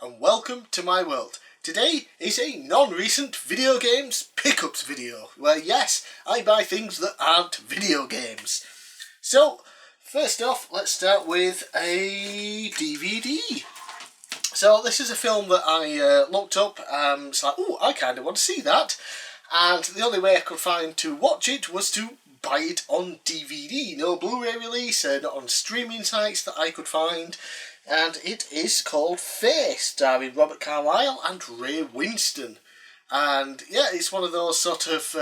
and welcome to my world. Today is a non-recent video games pickups video, where yes, I buy things that aren't video games. So, first off, let's start with a DVD. So this is a film that I looked up, it's like, oh, I kind of want to see that. And the only way I could find to watch it was to buy it on DVD. No Blu-ray release, not on streaming sites that I could find. And it is called Fanfare, starring Robert Carlyle and Ray Winstone. And yeah, it's one of those sort of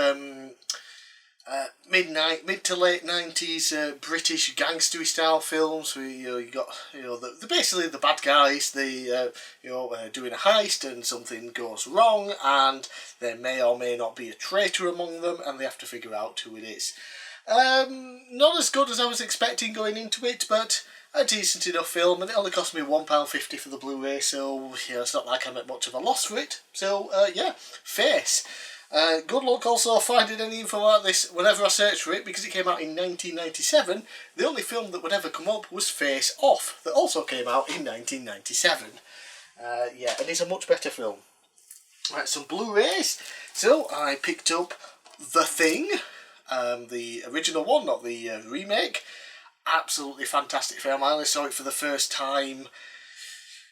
mid to late 90s British gangstery style films where you got the basically the bad guys, they doing a heist and something goes wrong and there may or may not be a traitor among them and they have to figure out who it is. Not as good as I was expecting going into it, but a decent enough film, and it only cost me £1.50 for the Blu-ray, so yeah, it's not like I'm at much of a loss for it. So yeah, Face. Good luck also finding any info about this whenever I search for it, because it came out in 1997. The only film that would ever come up was Face Off, that also came out in 1997. Yeah, and it's a much better film. Right, some Blu-rays. So I picked up The Thing, the original one, not the remake. Absolutely fantastic film. I only saw it for the first time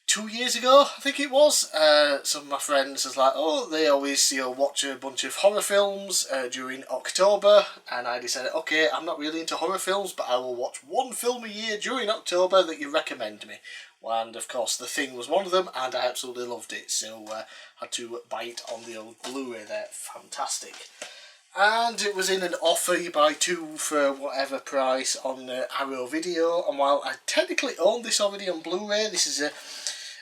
2 years ago, I think it was. Some of my friends was like, oh, they always watch a bunch of horror films during October, and I decided, okay, I'm not really into horror films, but I will watch one film a year during October that you recommend me. And of course, The Thing was one of them, and I absolutely loved it, so I had to buy it on the old Blu-ray there. Fantastic. And it was in an offer, you buy two for whatever price on Arrow Video, and while I technically own this already on Blu-ray, this is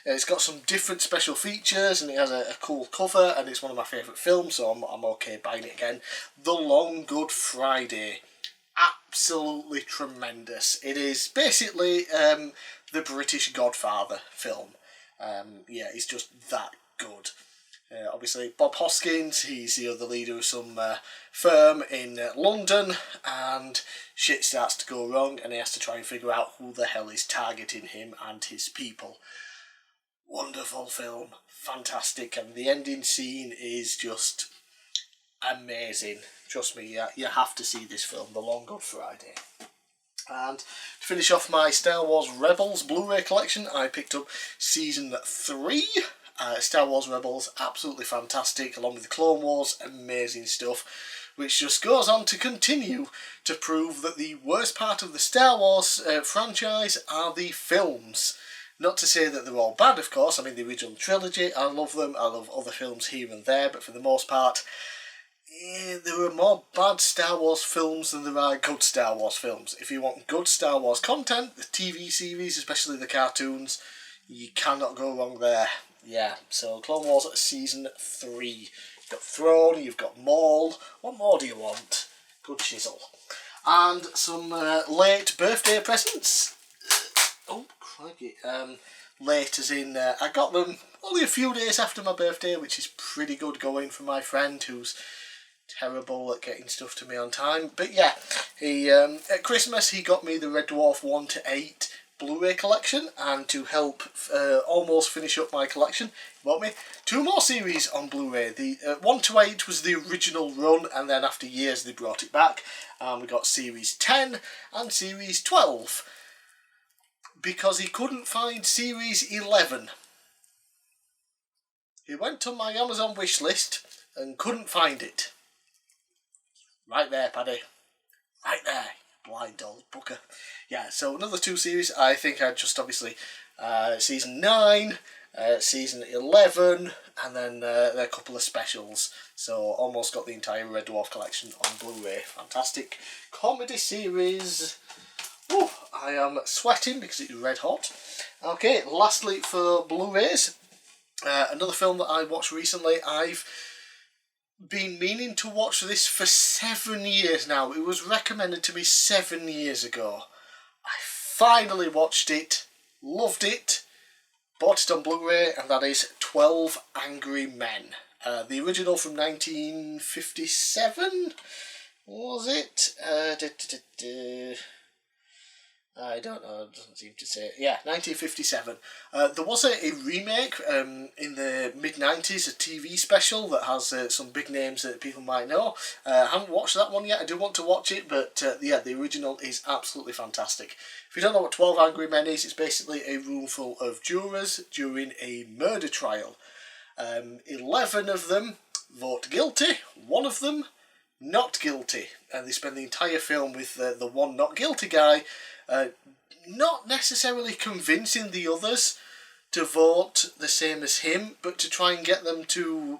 it's got some different special features and it has a cool cover and it's one of my favourite films, so I'm okay buying it again. The Long Good Friday. Absolutely tremendous. It is basically the British Godfather film. Yeah, it's just that good. Obviously Bob Hoskins, he's the leader of some firm in London, and shit starts to go wrong and he has to try and figure out who the hell is targeting him and his people. Wonderful film, fantastic, and the ending scene is just amazing. Trust me, you have to see this film, The Long Good Friday. And to finish off my Star Wars Rebels Blu-ray collection, I picked up Season 3. Star Wars Rebels, absolutely fantastic, along with the Clone Wars, amazing stuff, which just goes on to continue to prove that the worst part of the Star Wars franchise are the films. Not to say that they're all bad, of course. I mean, the original trilogy, I love them. I love other films here and there, but for the most part, there are more bad Star Wars films than there are good Star Wars films. If you want good Star Wars content, the TV series, especially the cartoons, you cannot go wrong there. Yeah, so Clone Wars Season 3. You've got Throne, you've got Maul. What more do you want? Good chisel. And some late birthday presents. Oh, crikey. Late as in, I got them only a few days after my birthday, which is pretty good going for my friend who's terrible at getting stuff to me on time. But yeah, he at Christmas he got me the Red Dwarf 1 to 8 Blu-ray collection, and to help almost finish up my collection, he bought me 2 more series on Blu-ray. The 1 to 8 was the original run, and then after years they brought it back, and we got Series 10 and Series 12, because he couldn't find Series 11. He went on my Amazon wish list and couldn't find it. Right there, Paddy. Right there. Blind old booker. Yeah, so another 2 series. I think I just obviously Season 9, Season 11, and then a couple of specials. So almost got the entire Red Dwarf collection on Blu-ray. Fantastic comedy series. Ooh, I am sweating because it's red hot. Okay, lastly for Blu-rays, another film that I watched recently. I've been meaning to watch this for 7 years now. It was recommended to me 7 years ago. I finally watched it, loved it, bought it on Blu-ray, and that is 12 Angry Men. The original from 1957, was it? I don't know, it doesn't seem to say. Yeah, 1957. There was a remake in the mid-90s, a TV special that has some big names that people might know. I haven't watched that one yet, I do want to watch it, but yeah, the original is absolutely fantastic. If you don't know what 12 Angry Men is, it's basically a room full of jurors during a murder trial. 11 of them vote guilty, one of them not guilty, and they spend the entire film with the one not guilty guy not necessarily convincing the others to vote the same as him, but to try and get them to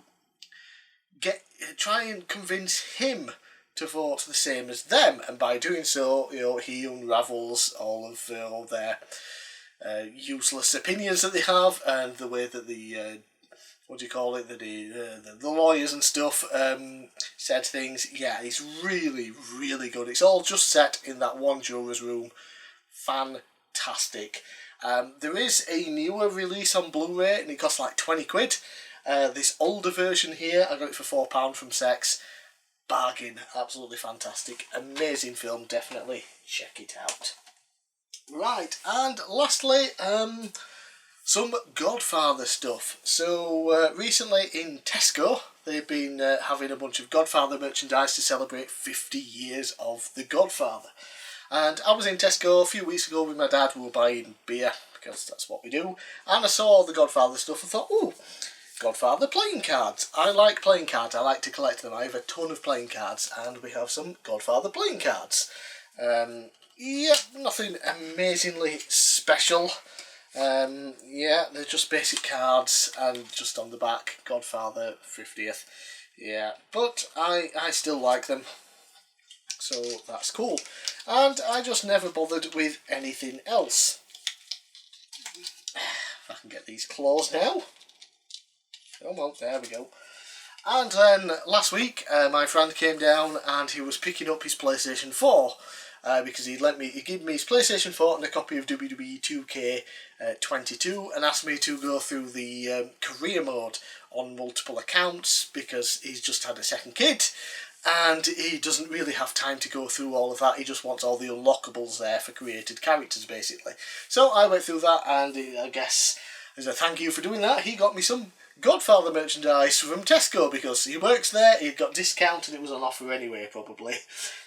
try and convince him to vote the same as them, and by doing so, he unravels all of their useless opinions that they have, and the way that the the lawyers and stuff said things. Yeah, it's really, really good. It's all just set in that one juror's room. Fantastic. There is a newer release on Blu-ray, and it costs like 20 quid. This older version here, I got it for £4 from Sex. Bargain. Absolutely fantastic. Amazing film, definitely check it out. Right, and lastly, some Godfather stuff. So recently in Tesco, they've been having a bunch of Godfather merchandise to celebrate 50 years of The Godfather. And I was in Tesco a few weeks ago with my dad. We were buying beer, because that's what we do. And I saw the Godfather stuff and thought, ooh, Godfather playing cards. I like playing cards. I like to collect them. I have a ton of playing cards, and we have some Godfather playing cards. Yeah, nothing amazingly special. Yeah, they're just basic cards, and just on the back, Godfather 50th. Yeah, but I still like them. So that's cool. And I just never bothered with anything else. If I can get these closed now. Come on, there we go. And then last week, my friend came down and he was picking up his PlayStation 4. Because he gave me his PlayStation 4 and a copy of WWE 2K22 and asked me to go through the career mode on multiple accounts because he's just had a second kid and he doesn't really have time to go through all of that. He just wants all the unlockables there for created characters, basically. So I went through that, and I guess as a thank you for doing that, he got me some Godfather merchandise from Tesco because he works there. He got discount and it was on offer anyway, probably.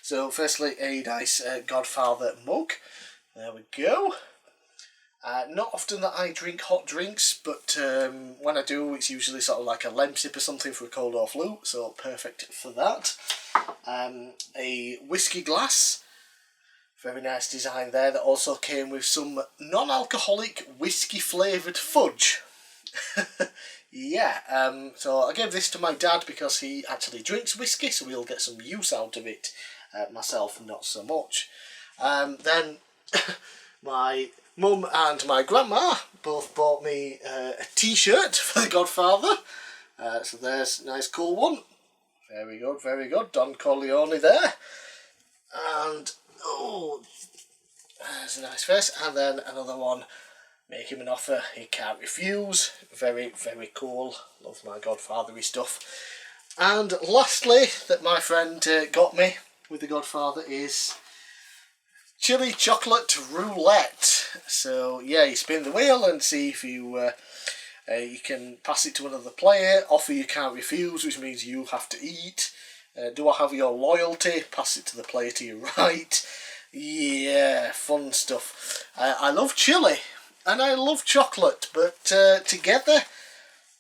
So firstly, a nice Godfather mug. There we go. Not often that I drink hot drinks, but when I do, it's usually sort of like a Lemsip or something for a cold or flu, so perfect for that. A whiskey glass. Very nice design there. That also came with some non-alcoholic whiskey flavoured fudge. Yeah, so I gave this to my dad because he actually drinks whiskey, so we'll get some use out of it. Myself, not so much. Then my mum and my grandma both bought me a t-shirt for The Godfather. So there's a nice cool one. Very good, very good. Don Corleone there. And, oh, there's a nice face. And then another one. Make him an offer he can't refuse. Very, very cool. Love my Godfather-y stuff. And lastly, that my friend got me with The Godfather is Chilli Chocolate Roulette. So yeah, you spin the wheel and see if you can pass it to another player. Offer you can't refuse, which means you have to eat. Do I have your loyalty? Pass it to the player to your right. Yeah, fun stuff. I love chili. And I love chocolate, but together,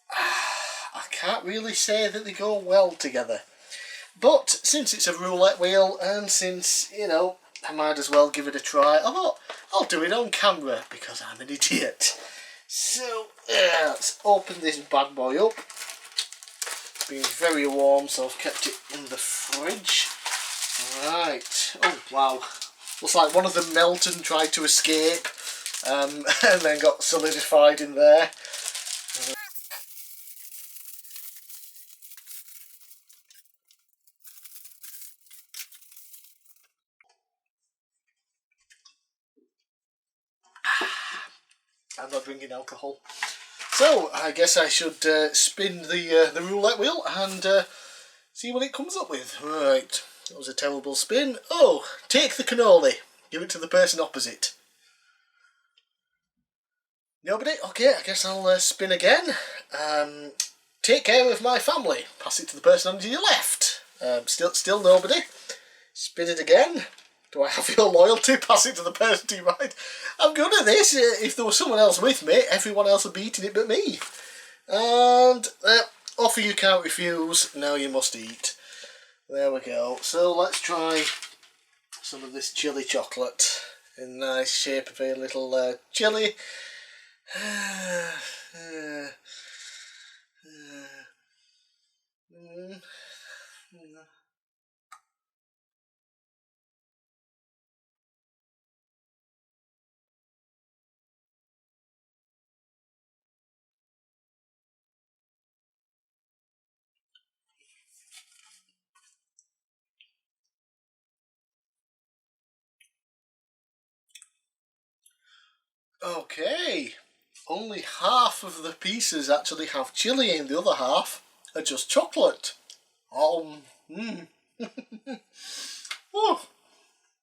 I can't really say that they go well together. But since it's a roulette wheel, and since, you know, I might as well give it a try, I thought I'll do it on camera because I'm an idiot. So, let's open this bad boy up. It's been very warm, so I've kept it in the fridge. Right. Oh, wow. Looks like one of them melted and tried to escape. And then got solidified in there. I'm not drinking alcohol. So I guess I should spin the roulette wheel and see what it comes up with. Right, that was a terrible spin. Oh, take the cannoli. Give it to the person opposite. Nobody? Okay, I guess I'll spin again. Take care of my family. Pass it to the person on your left. Still nobody. Spin it again. Do I have your loyalty? Pass it to the person to your right. I'm good at this. If there was someone else with me, everyone else would be eating it but me. And offer you can't refuse. Now you must eat. There we go. So let's try some of this chili chocolate in nice shape of a little chili. Okay, only half of the pieces actually have chilli in, the other half are just chocolate. Oh,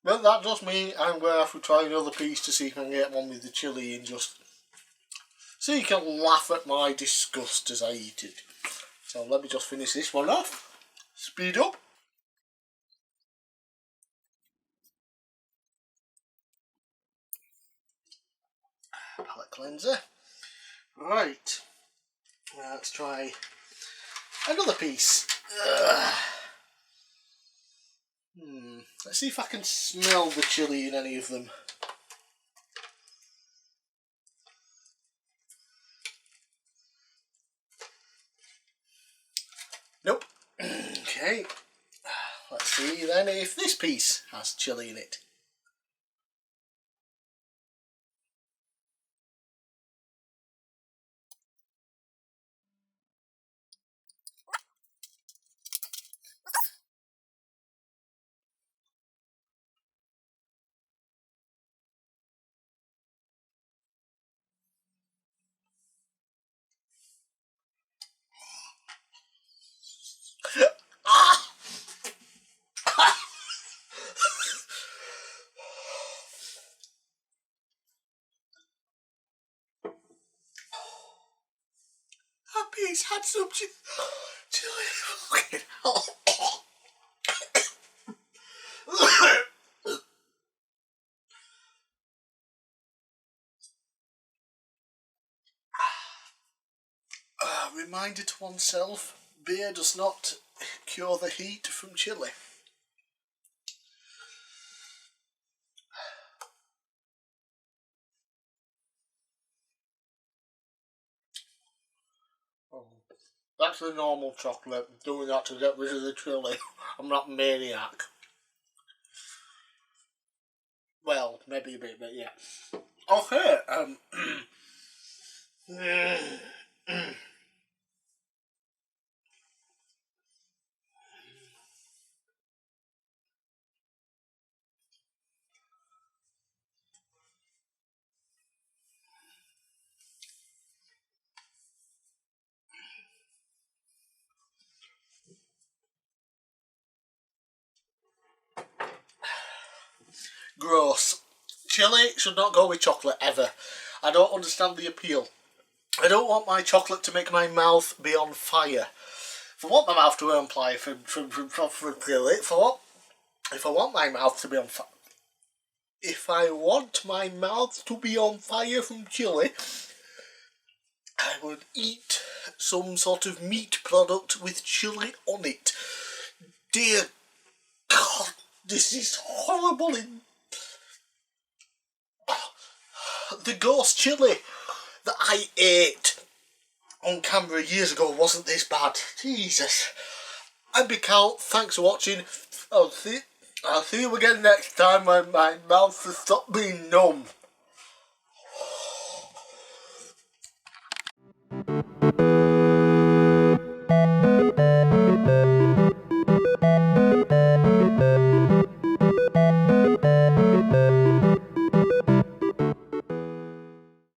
But that does mean I'm going to have to try another piece to see if I can get one with the chilli in, just so you can laugh at my disgust as I eat it. So let me just finish this one off. Speed up. Palette cleanser. Right. Now let's try another piece. Let's see if I can smell the chilli in any of them. Nope. Okay. Let's see then if this piece has chilli in it. That piece had some chilli. Okay. Reminder to oneself, beer does not cure the heat from chilli. Oh, that's the normal chocolate. I'm doing that to get rid of the chilli. I'm not a maniac. Well, maybe a bit, but yeah. Okay, gross. Chilli should not go with chocolate ever. I don't understand the appeal. I don't want my chocolate to make my mouth be on fire. If I want my mouth to be on fire from chilli, if I want my mouth to be on fire, if I want my mouth to be on fire from chilli, I would eat some sort of meat product with chilli on it. Dear God, this is horrible. The ghost chilli that I ate on camera years ago wasn't this bad. Jesus. I'm bigcal. Thanks for watching. I'll see you again next time when my mouth has stopped being numb.